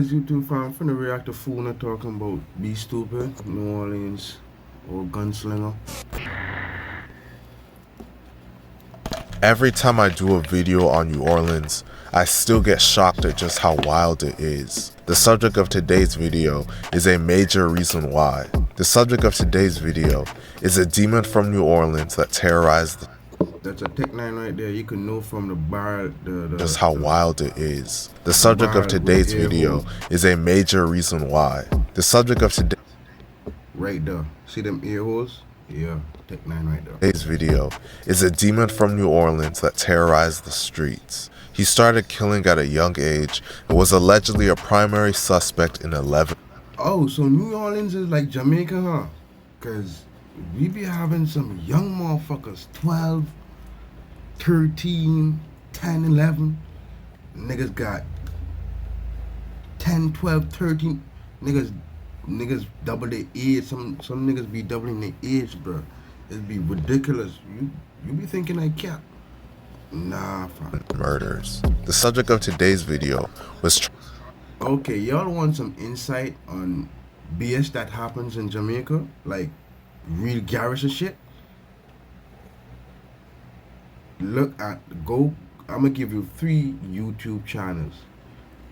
YouTube fam, finna react to Funa talking about Be Stupid, New Orleans, or Gunslinger. Every time I do a video on New Orleans, I still get shocked at just how wild it is. The subject of today's video is a major reason why. The subject of today's video is a demon from New Orleans that terrorized That's a Tech 9 right there. You can know from the bar, just how wild it is. The subject of today's video is a major reason why. The subject of today's right there. See them ear holes? Yeah, Tech 9 right there. Today's video is a demon from New Orleans that terrorized the streets. He started killing at a young age and was allegedly a primary suspect in 11. Oh, so New Orleans is like Jamaica, huh? Cause we be having some young motherfuckers, 12, 13, 10, 11. Niggas got 10, 12, 13. Niggas double their age. Some niggas be doubling their age, bro. It'd be ridiculous. You be thinking I cap. Nah, fam. Murders. The subject of today's video was okay, y'all want some insight on BS that happens in Jamaica? Like real garrison shit? Look at I'm gonna give you 3 YouTube channels.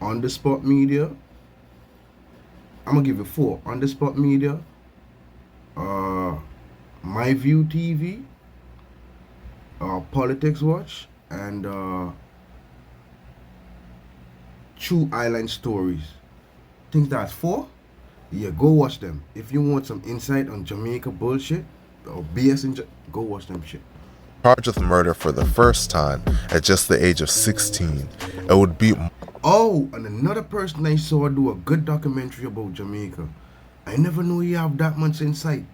On the Spot Media. I'm gonna give you 4. On the Spot Media, My View TV, Politics Watch, and True Island Stories. Think that's 4? Yeah, go watch them. If you want some insight on Jamaica bullshit or BS go watch them shit. Charged with murder for the first time at just the age of 16. It would be. Oh, and another person I saw do a good documentary about Jamaica. I never knew he have that much insight.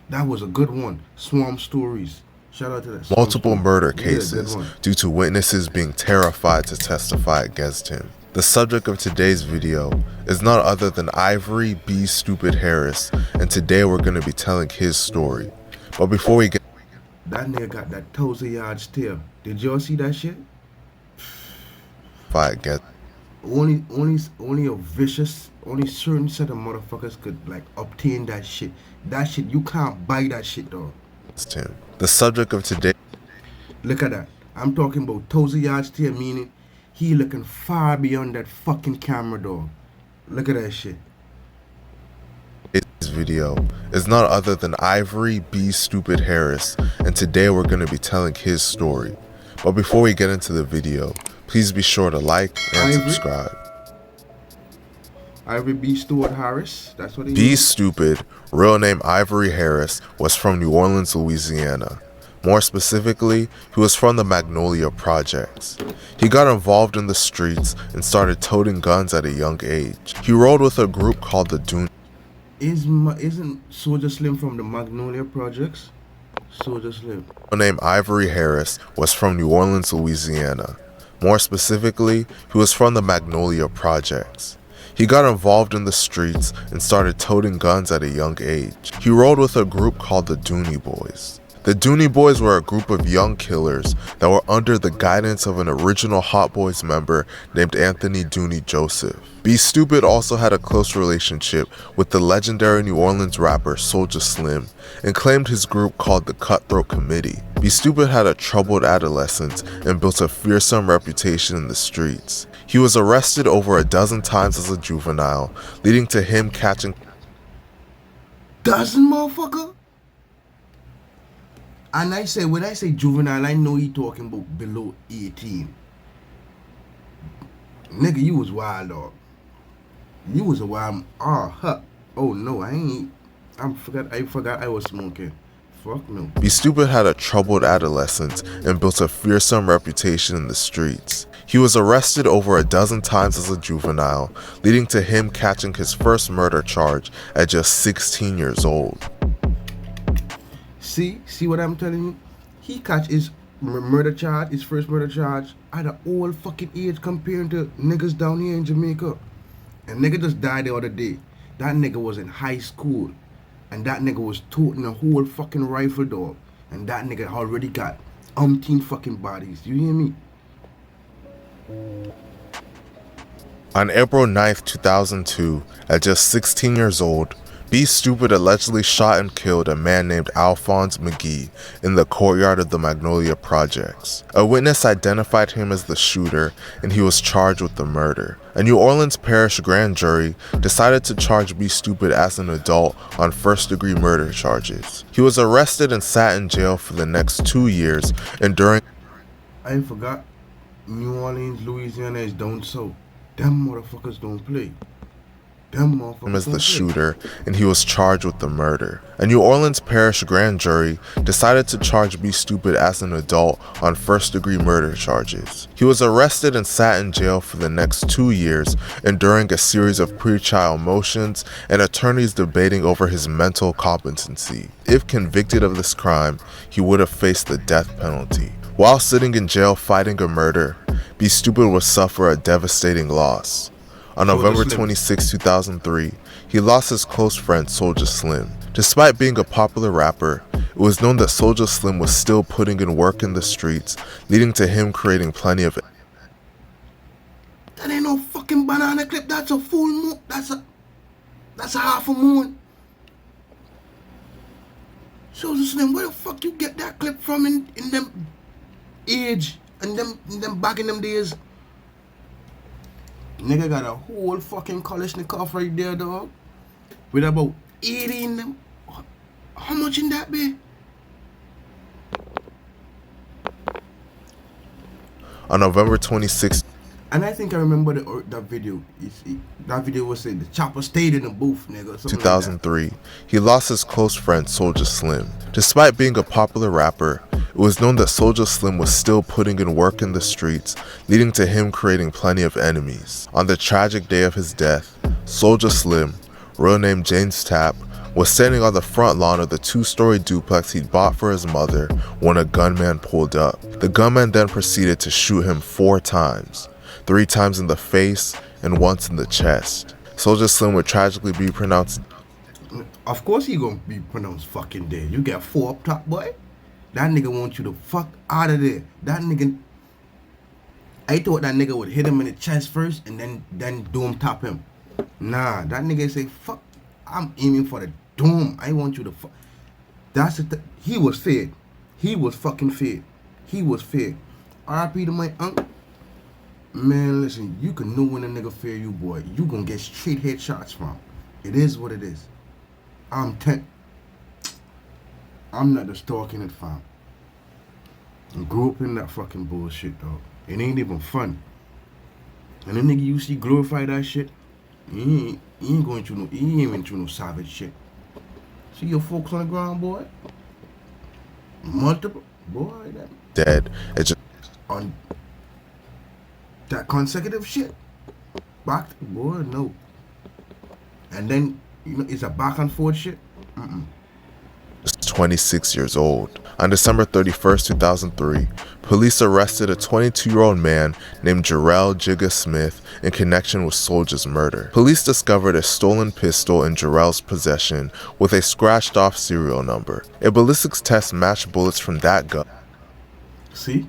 That was a good one. Swamp Stories. Shout out to that. Multiple murder cases due to witnesses being terrified to testify against him. The subject of today's video is none other than Ivory B. Stupid Harris, and today we're going to be telling his story. But before we get that nigga got that 1,000 yard stare. Did y'all see that shit? Only a vicious, only certain set of motherfuckers could like obtain that shit. That shit, you can't buy that shit, dog. The subject of today. Look at that. I'm talking about 1,000 yard stare, meaning he looking far beyond that fucking camera, dog. Look at that shit. This video is none other than Ivory B. Stupid Harris, and today we're going to be telling his story. But before we get into the video, please be sure to like and subscribe. Ivory B. Stewart Harris, that's what he B. Stupid, real name Ivory Harris, was from New Orleans, Louisiana. More specifically, he was from the Magnolia Projects. He got involved in the streets and started toting guns at a young age. He rolled with a group called the Dooney. Isn't Soulja Slim from the Magnolia Projects? Soulja Slim. Real name Ivory Harris was from New Orleans, Louisiana. More specifically, he was from the Magnolia Projects. He got involved in the streets and started toting guns at a young age. He rolled with a group called the Dooney Boys. The Dooney Boys were a group of young killers that were under the guidance of an original Hot Boys member named Anthony Dooney Joseph. B. Stupid also had a close relationship with the legendary New Orleans rapper Soulja Slim and claimed his group called the Cutthroat Committee. B. Stupid had a troubled adolescence and built a fearsome reputation in the streets. He was arrested over a dozen times as a juvenile, leading to him catching dozen, motherfucker? And when I say juvenile, I know he talking about below 18. Nigga, you was wild, dog. You was a wild. Oh no, I forgot I was smoking. Fuck no. B. Stupid had a troubled adolescence and built a fearsome reputation in the streets. He was arrested over a dozen times as a juvenile, leading to him catching his first murder charge at just 16 years old. See what I'm telling you? He catch his murder charge, his first murder charge, at an old fucking age comparing to niggas down here in Jamaica. And nigga just died the other day. That nigga was in high school. And that nigga was toting a whole fucking rifle, dog. And that nigga already got umpteen fucking bodies. You hear me? On April 9th, 2002, at just 16 years old, B Stupid allegedly shot and killed a man named Alphonse McGee in the courtyard of the Magnolia Projects. A witness identified him as the shooter, and he was charged with the murder. A New Orleans Parish grand jury decided to charge B Stupid as an adult on first-degree murder charges. He was arrested and sat in jail for the next 2 years, enduring I forgot. New Orleans, Louisiana is down south. Them motherfuckers don't play. Them motherfuckers him as don't the play. shooter, and he was charged with the murder. A New Orleans Parish grand jury decided to charge B Stupid as an adult on first-degree murder charges. He was arrested and sat in jail for the next 2 years, enduring a series of pre-trial motions and attorneys debating over his mental competency. If convicted of this crime, he would have faced the death penalty. While sitting in jail fighting a murder, B Stupid would suffer a devastating loss. On November 26, 2003, he lost his close friend Soulja Slim. Despite being a popular rapper, it was known that Soulja Slim was still putting in work in the streets, leading to him creating plenty of... That ain't no fucking banana clip. That's a full moon. That's a half a moon. Soulja Slim, where the fuck you get that clip from in them age and them back in them days? Nigga got a whole fucking Kalashnikov right there, dog. With about 80 in them. How much in that be? On November 26, and I think I remember that video. That video was saying the chopper stayed in the booth, nigga. 2003, like he lost his close friend Soulja Slim. Despite being a popular rapper, it was known that Soulja Slim was still putting in work in the streets, leading to him creating plenty of enemies. On the tragic day of his death, Soulja Slim, real name James Tapp, was standing on the front lawn of the 2-story duplex he'd bought for his mother when a gunman pulled up. The gunman then proceeded to shoot him 4 times, 3 times in the face and once in the chest. Soulja Slim would tragically be pronounced... Of course he gonna be pronounced fucking dead. You got 4 up top, boy. That nigga want you to fuck out of there. That nigga... I thought that nigga would hit him in the chest first and then dome top him. Nah, that nigga say, fuck, I'm aiming for the dome. I want you to fuck. That's the he was fed. He was fucking fed. He was fed. R.I.P. to my uncle. Man, listen, you can know when a nigga fear you, boy. You gonna get straight headshots from. It is what it is. I'm not just talking it, fam. I grew up in that fucking bullshit, dog. It ain't even fun. And the nigga you see glorify that shit, he ain't going through no savage shit. See your folks on the ground, boy? Multiple, boy, that dead. It just... on that consecutive shit. Back, boy, no. And then, you know, it's a back and forth shit. 26 years old. On December 31st, 2003, police arrested a 22-year-old man named Jarrell Jigga Smith in connection with Soulja's murder. Police discovered a stolen pistol in Jarrell's possession with a scratched-off serial number. A ballistics test matched bullets from that gun. See?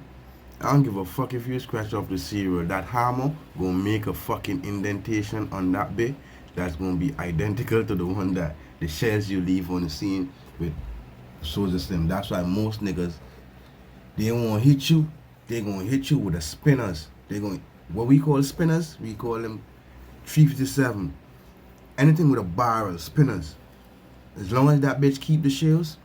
I don't give a fuck if you scratch off the serial. That hammer gonna make a fucking indentation on that bit that's gonna be identical to the one that the shells you leave on the scene with Soulja Slim. That's why most niggas, they won't hit you. They gonna hit you with the spinners. They gonna, what we call spinners, we call them 357. Anything with a barrel, spinners. As long as that bitch keep the shells.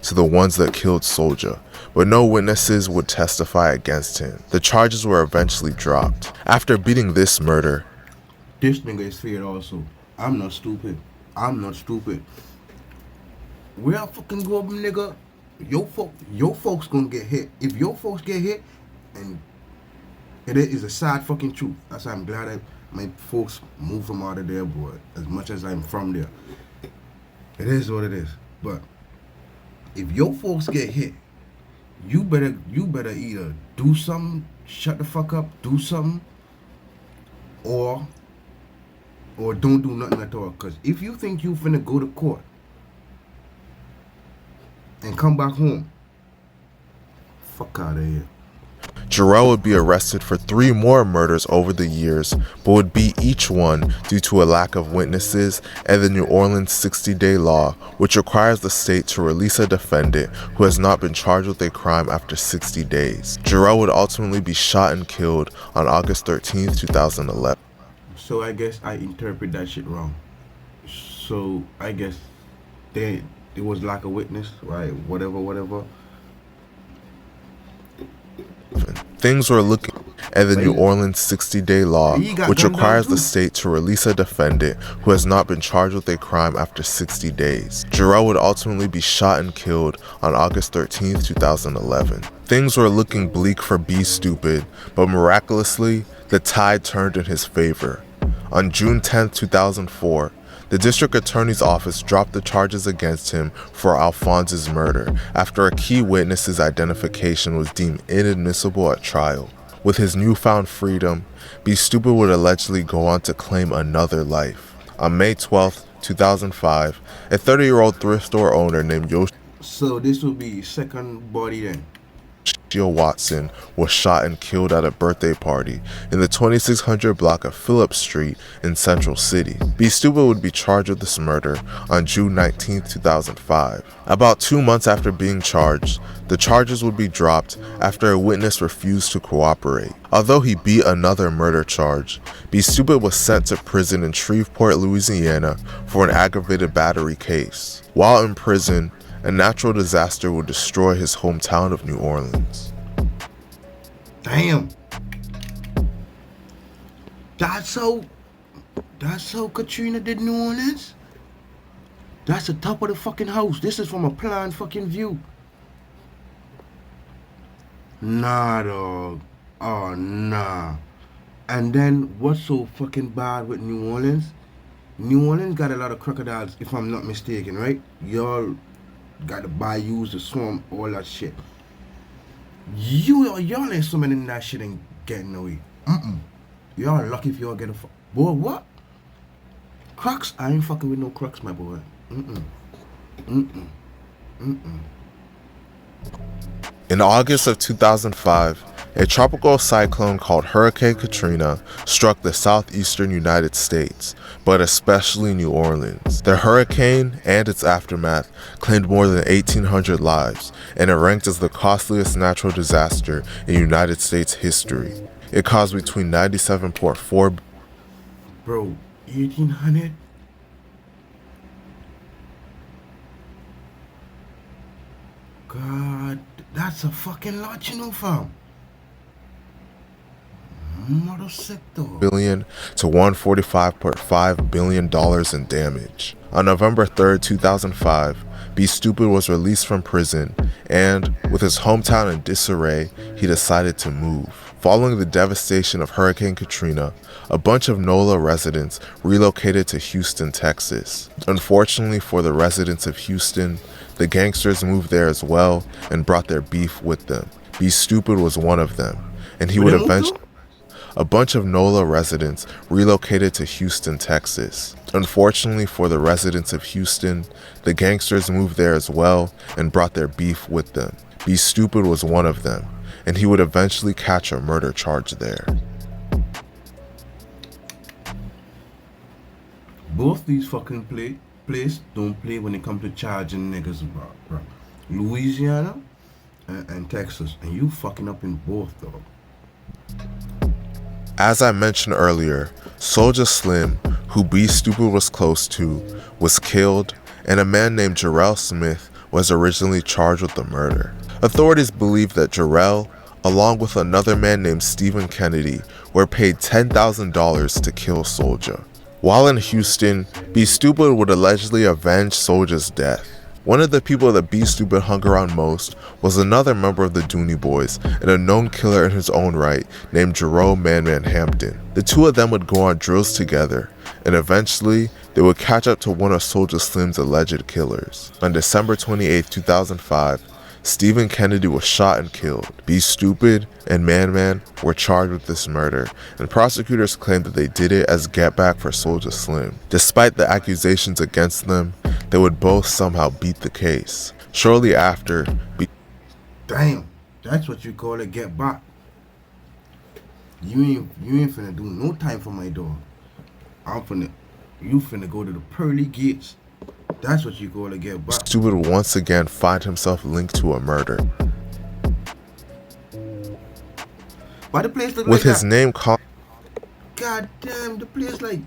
To the ones that killed Soulja, but no witnesses would testify against him. The charges were eventually dropped. After beating this murder, this nigga is fair also. I'm not stupid. I'm not stupid. Where I fucking go up, nigga, your folks gonna get hit. If your folks get hit, and it is a sad fucking truth. That's why I'm glad that my folks moved from out of there, boy. As much as I'm from there. It is what it is. But if your folks get hit, you better either do something, shut the fuck up, do something, or don't do nothing at all. Cause if you think you finna go to court and come back home, fuck out of here. Jarrell would be arrested for 3 more murders over the years, but would beat each one due to a lack of witnesses and the New Orleans 60-day law, which requires the state to release a defendant who has not been charged with a crime after 60 days. Jarrell would ultimately be shot and killed on August 13, 2011. So I guess I interpret that shit wrong. So I guess it was lack of witness, right? Whatever. Things were looking at the New Orleans 60-day law, which requires the state to release a defendant who has not been charged with a crime after 60 days. Jarrell would ultimately be shot and killed on August 13, 2011. Things were looking bleak for B Stupid, but miraculously, the tide turned in his favor. On June 10, 2004, the district attorney's office dropped the charges against him for Alphonse's murder after a key witness's identification was deemed inadmissible at trial. With his newfound freedom, B Stupid would allegedly go on to claim another life. On May 12, 2005, a 30-year-old thrift store owner named Yoshio So this will be second body then. Watson was shot and killed at a birthday party in the 2600 block of Phillips Street in Central City. B Stupid would be charged with this murder on June 19, 2005. About 2 months after being charged, the charges would be dropped after a witness refused to cooperate. Although he beat another murder charge, B Stupid was sent to prison in Shreveport, Louisiana for an aggravated battery case. While in prison, a natural disaster would destroy his hometown of New Orleans. Damn. That's how Katrina did New Orleans? That's the top of the fucking house. This is from a planned fucking view. Nah, dog. Oh, nah. And then what's so fucking bad with New Orleans? New Orleans got a lot of crocodiles, if I'm not mistaken, right? Y'all got the bayous, the swamp, all that shit. Y'all ain't swimming in that shit and getting away. Y'all lucky if y'all get a boy, what? Crocs? I ain't fucking with no Crocs, my boy. In August of 2005, a tropical cyclone called Hurricane Katrina struck the southeastern United States, but especially New Orleans. The hurricane and its aftermath claimed more than 1,800 lives, and it ranked as the costliest natural disaster in United States history. It caused between 97.4 Bro, 1,800? God, that's a fucking lot, you know, fam. billion to $145.5 billion in damage. On November 3, 2005, B Stupid was released from prison, and with his hometown in disarray, he decided to move. Following the devastation of Hurricane Katrina, a bunch of NOLA residents relocated to Houston, Texas. Unfortunately for the residents of Houston, the gangsters moved there as well and brought their beef with them. B Stupid was one of them, and he would eventually... A bunch of NOLA residents relocated to Houston, Texas. Unfortunately for the residents of Houston, the gangsters moved there as well and brought their beef with them. B Stupid was one of them, and he would eventually catch a murder charge there. Both these fucking places don't play when it comes to charging niggas about, bro. Louisiana and Texas, and you fucking up in both, though. As I mentioned earlier, Soulja Slim, who B Stupid was close to, was killed, and a man named Jarrell Smith was originally charged with the murder. Authorities believe that Jarrell, along with another man named Stephen Kennedy, were paid $10,000 to kill Soulja. While in Houston, B Stupid would allegedly avenge Soulja's death. One of the people that B Stupid hung around most was another member of the Dooney Boys and a known killer in his own right named Jerome Man Man Hampton. The two of them would go on drills together, and eventually they would catch up to one of Soulja Slim's alleged killers. On December 28, 2005, Stephen Kennedy was shot and killed. B Stupid and Man Man were charged with this murder, and prosecutors claimed that they did it as get back for Soulja Slim. Despite the accusations against them, they would both somehow beat the case. Shortly after, Damn, that's what you call a get back. You ain't finna do no time for my dog. You finna go to the pearly gates. That's what you gonna get back. Stupid would once again find himself linked to a murder. Why the place look With like his that? name called God damn, the place like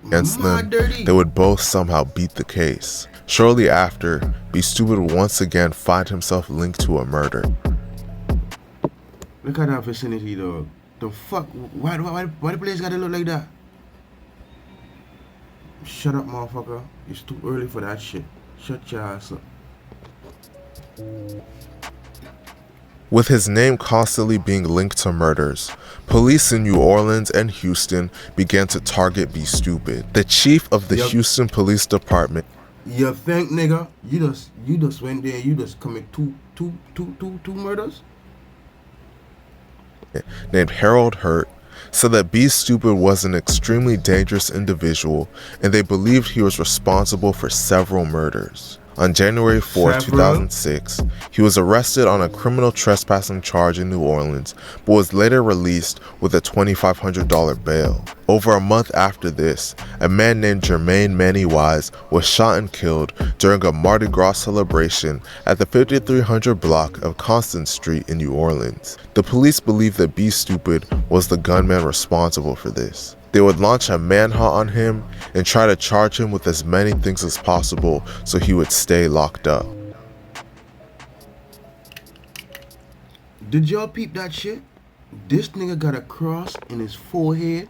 against them, dirty. they would both somehow beat the case. Shortly after, Be Stupid would once again find himself linked to a murder. Look at that vicinity, dog. The fuck? Why the place gotta look like that? Shut up, motherfucker. It's too early for that shit. Shut your ass up. With his name constantly being linked to murders, police in New Orleans and Houston began to target Be Stupid. The chief of the Yup. Houston Police Department, You think, nigga? You just went there. You just commit two murders. named Harold Hurt, said that Be Stupid was an extremely dangerous individual and they believed he was responsible for several murders. On January 4, Several? 2006, he was arrested on a criminal trespassing charge in New Orleans, but was later released with a $2,500 bail. Over a month after this, a man named Jermaine Manny Wise was shot and killed during a Mardi Gras celebration at the 5300 block of Constant Street in New Orleans. The police believe that Be Stupid was the gunman responsible for this. They would launch a manhunt on him and try to charge him with as many things as possible so he would stay locked up. Did y'all peep that shit? This nigga got a cross in his forehead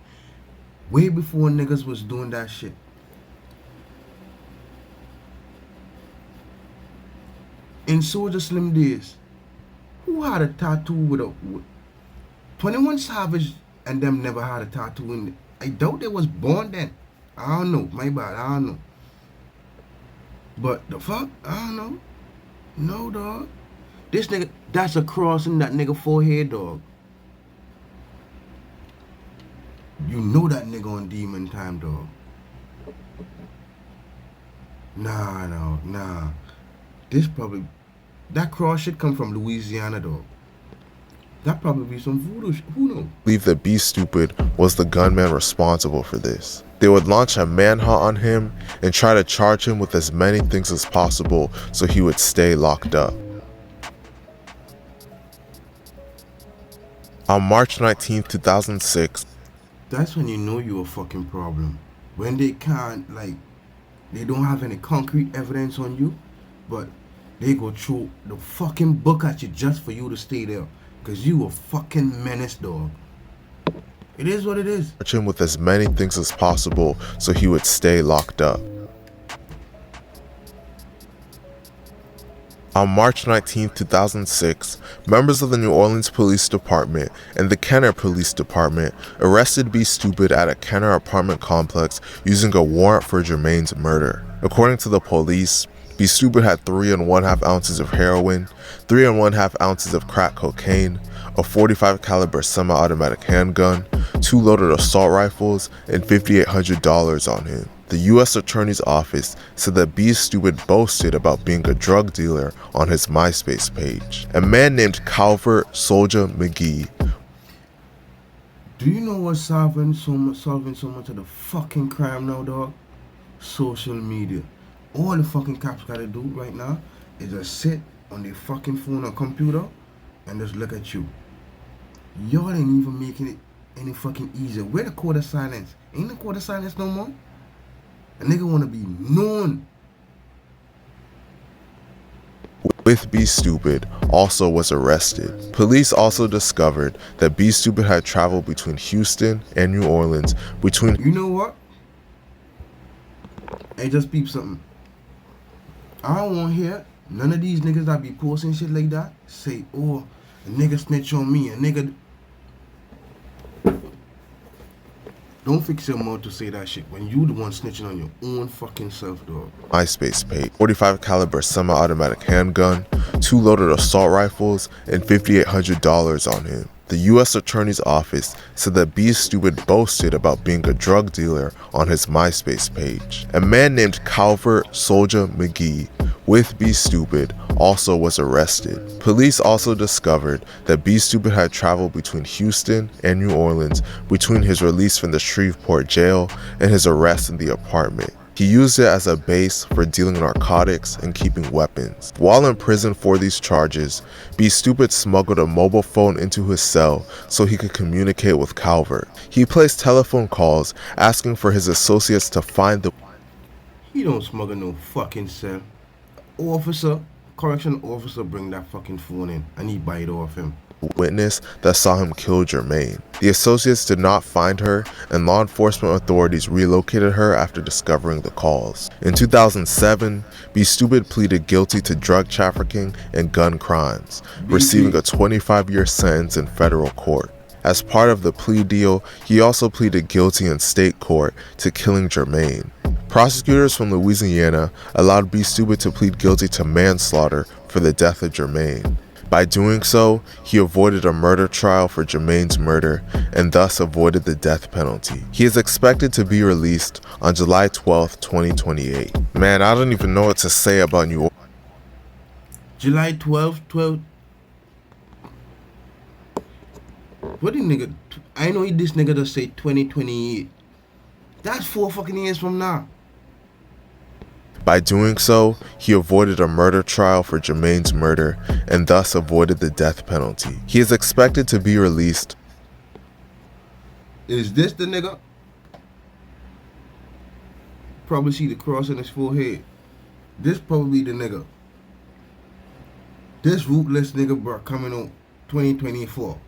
way before niggas was doing that shit. In Soulja Slim days, who had a tattoo with 21 Savage and them never had a tattoo in it? I doubt they was born then. I don't know. My bad. I don't know. But the fuck? I don't know. No, dog. This nigga, that's a cross in that nigga forehead, dog. You know that nigga on demon time, dog. Nah. That cross shit come from Louisiana, dog. That probably be some voodoo shit. Who knows? Believe that Be Stupid was the gunman responsible for this. They would launch a manhunt on him and try to charge him with as many things as possible so he would stay locked up. On March 19, 2006, That's when you know you a fucking problem. When they can't, they don't have any concrete evidence on you, but they go throw the fucking book at you just for you to stay there. Cause you a fucking menace, dog. It is what it is. charge him with as many things as possible so he would stay locked up. On March 19, 2006, members of the New Orleans Police Department and the Kenner Police Department arrested Be Stupid at a Kenner apartment complex using a warrant for Jermaine's murder. According to the police, Be Stupid had 3 1/2 ounces of heroin, 3 1/2 ounces of crack cocaine, a .45 caliber semi-automatic handgun, 2 loaded assault rifles, and $5,800 on him. The U.S. Attorney's Office said that Be Stupid boasted about being a drug dealer on his MySpace page. A man named Calvert Soulja McGee. Do you know what's solving so much of the fucking crime now, dog? Social media. All the fucking cops gotta do right now is just sit on their fucking phone or computer and just look at you. Y'all ain't even making it any fucking easier. Where the code of silence? Ain't the code of silence no more? A nigga wanna be known. With Be Stupid also was arrested. Police also discovered that Be Stupid had traveled between Houston and New Orleans between You know what? Hey, just peep something. I don't want to hear none of these niggas that be posting shit like that say, oh, a nigga snitch on me, a nigga. Don't fix your mouth to say that shit when you the one snitching on your own fucking self, dog. MySpace page, .45 caliber semi-automatic handgun, 2 loaded assault rifles, and $5,800 on him. The U.S. Attorney's Office said that Be Stupid boasted about being a drug dealer on his MySpace page. A man named Calvert Soulja McGee with Be Stupid also was arrested. Police also discovered that B Stupid had traveled between Houston and New Orleans between his release from the Shreveport jail and his arrest in the apartment. He used it as a base for dealing narcotics and keeping weapons. While in prison for these charges, B Stupid smuggled a mobile phone into his cell so he could communicate with Calvert. He placed telephone calls asking for his associates to find the He don't smuggle no fucking cell. Correction officer bring that fucking phone in and he buy it off him. witness that saw him kill Jermaine. The associates did not find her, and law enforcement authorities relocated her after discovering the calls. In 2007, B Stupid pleaded guilty to drug trafficking and gun crimes, receiving a 25-year sentence in federal court. As part of the plea deal, he also pleaded guilty in state court to killing Jermaine. Prosecutors from Louisiana allowed B Stupid to plead guilty to manslaughter for the death of Jermaine. By doing so, he avoided a murder trial for Jermaine's murder and thus avoided the death penalty. He is expected to be released on July 12, 2028. Man, I don't even know what to say about New Orleans. July 12. What the nigga? I know this nigga just say 2028. That's 4 fucking years from now. By doing so, he avoided a murder trial for Jermaine's murder and thus avoided the death penalty. He is expected to be released. Is this the nigga? Probably see the cross on his forehead. This probably the nigga. This rootless nigga, bro, coming on 2024.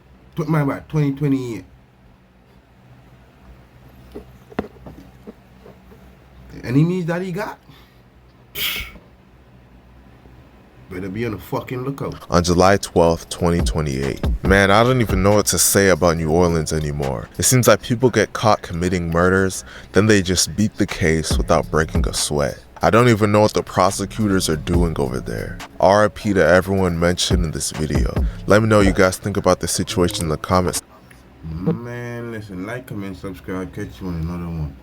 My bad, 2028. The enemies that he got? Better be on the fucking lookout. On July 12, 2028. Man, I don't even know what to say about New Orleans anymore. It seems like people get caught committing murders, then they just beat the case without breaking a sweat. I don't even know what the prosecutors are doing over there. RIP to everyone mentioned in this video. Let me know what you guys think about the situation in the comments. Man, listen, like, comment, subscribe, catch you on another one.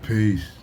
Peace.